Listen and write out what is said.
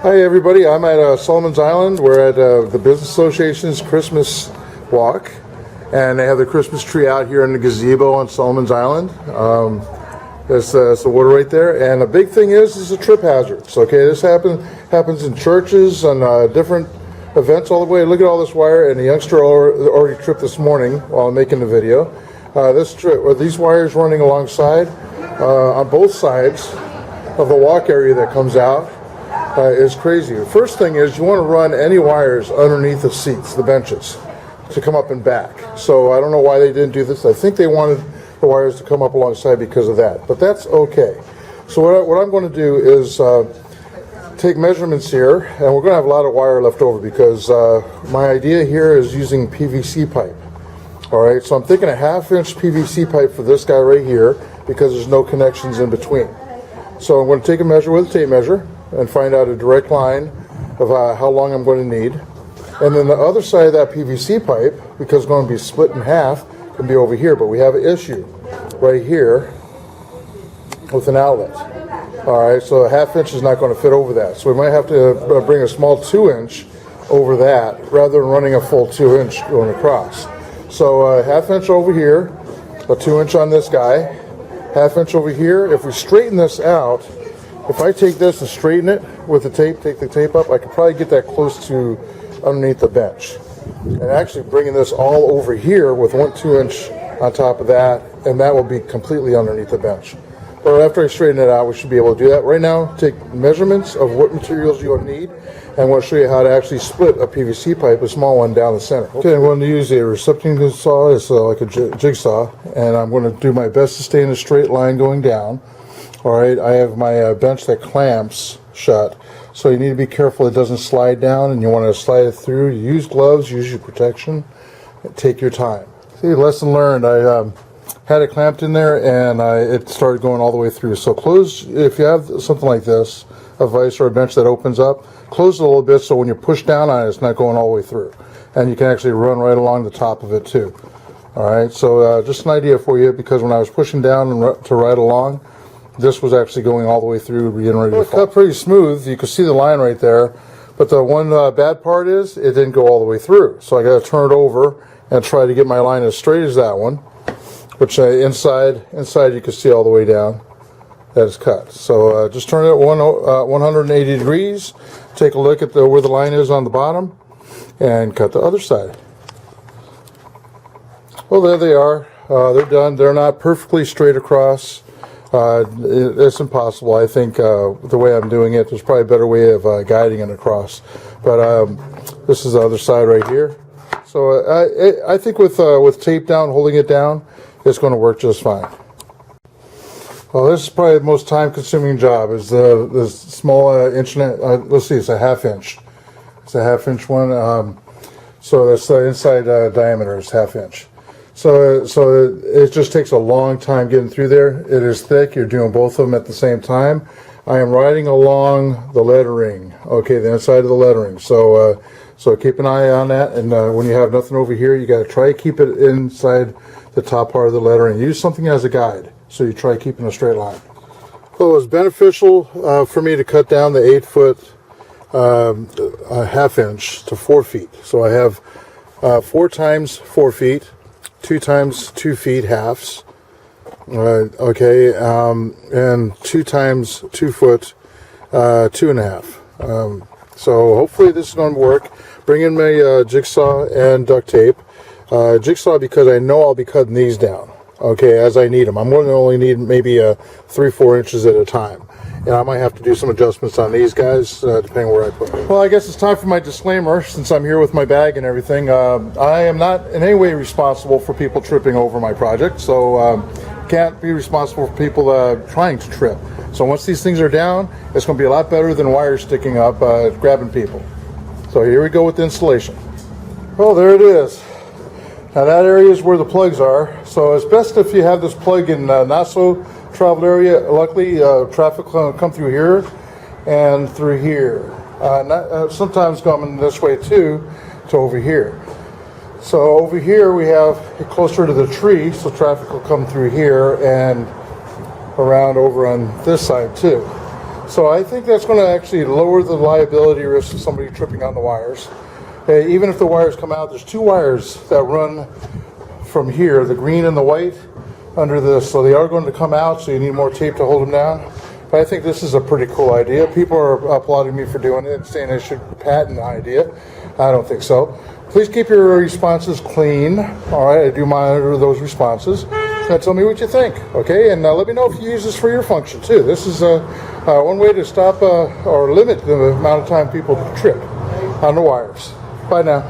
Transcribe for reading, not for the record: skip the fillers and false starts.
Hi everybody, I'm at Solomon's Island. We're at the Business Association's Christmas Walk, and they have the Christmas tree out here in the gazebo on Solomon's Island. That's the water right there, and the big thing is it's a trip hazard. So, okay, this happens in churches and different events all the way. Look at all this wire, and the youngster already tripped this morning while I'm making the video. These wires running alongside on both sides of the walk area that comes out is crazy. The first thing is you want to run any wires underneath the seats, the benches, to come up and back. So I don't know why they didn't do this. I think they wanted the wires to come up alongside because of that, but that's okay. So what I'm going to do is take measurements here, and we're going to have a lot of wire left over because my idea here is using PVC pipe. All right, so I'm thinking a 1/2-inch PVC pipe for this guy right here because there's no connections in between. So I'm going to take a measure with a tape measure and find out a direct line of how long I'm going to need. And then the other side of that PVC pipe, because it's going to be split in half, can be over here. But we have an issue right here with an outlet. All right, so a 1/2 inch is not going to fit over that. So we might have to bring a small 2-inch over that rather than running a full 2-inch going across. So a 1/2 inch over here, a 2-inch on this guy, 1/2 inch over here. If we straighten this out, if I take this and straighten it with the tape, take the tape up, I could probably get that close to underneath the bench. And actually bringing this all over here with 1 2-inch on top of that, and that will be completely underneath the bench. But after I straighten it out, we should be able to do that. Right now, take measurements of what materials you'll need, and we'll show you how to actually split a PVC pipe, a small one, down the center. Okay, I'm going to use a receptacle saw. It's like a jigsaw, and I'm going to do my best to stay in a straight line going down. All right, I have my bench that clamps shut, so you need to be careful it doesn't slide down, and you want to slide it through. Use gloves, use your protection, take your time. See, lesson learned. I had it clamped in there, and it started going all the way through. So close, if you have something like this, a vise or a bench that opens up, close it a little bit so when you push down on it, it's not going all the way through. And you can actually run right along the top of it too. All right, so just an idea for you, because when I was pushing down to ride along, this was actually going all the way through, getting ready to fall. It cut pretty smooth. You can see the line right there. But the one bad part is it didn't go all the way through. So I got to turn it over and try to get my line as straight as that one, which inside you can see all the way down that is cut. So just turn it at 180 degrees. Take a look at where the line is on the bottom and cut the other side. Well, there they are. They're done. They're not perfectly straight across. It's impossible. I think the way I'm doing it, there's probably a better way of guiding it across. But this is the other side right here. So I think with tape down, holding it down, it's going to work just fine. Well, this is probably the most time-consuming job. Is the small inch? Let's see, it's a 1/2 inch. It's a 1/2 inch one. So that's the inside diameter is 1/2 inch. So it just takes a long time getting through there. It is thick. You're doing both of them at the same time. I am riding along the lettering, okay, the inside of the lettering. So keep an eye on that. And when you have nothing over here, you got to try to keep it inside the top part of the lettering. Use something as a guide. So you try keeping a straight line. Well, it was beneficial for me to cut down the 8-foot 1/2 inch to 4 feet. So I have 4 times 4 feet. 2 times 2 feet halves, okay, and 2 times 2 foot, 2.5. So hopefully this is going to work. Bring in my jigsaw and duct tape. Jigsaw because I know I'll be cutting these down, okay, as I need them. I'm going to only need maybe 3-4 inches at a time. And I might have to do some adjustments on these guys, depending where I put them. Well, I guess it's time for my disclaimer, since I'm here with my bag and everything. I am not in any way responsible for people tripping over my project, so can't be responsible for people trying to trip. So once these things are down, it's going to be a lot better than wires sticking up, grabbing people. So here we go with the installation. Oh, there it is. Now that area is where the plugs are, so it's best if you have this plug in not so traveled area. Luckily, traffic come through here and through here. Sometimes coming this way too, to over here. So over here we have it closer to the tree, so traffic will come through here and around over on this side too. So I think that's going to actually lower the liability risk of somebody tripping on the wires. Even if the wires come out, there's two wires that run from here, the green and the white, under this, so they are going to come out, so you need more tape to hold them down. But I think this is a pretty cool idea. People are applauding me for doing it and saying I should patent the idea. I don't think so. Please keep your responses clean. All right, I do monitor those responses. And tell me what you think, okay? And let me know if you use this for your function too. This is one way to stop or limit the amount of time people trip on the wires. Bye now.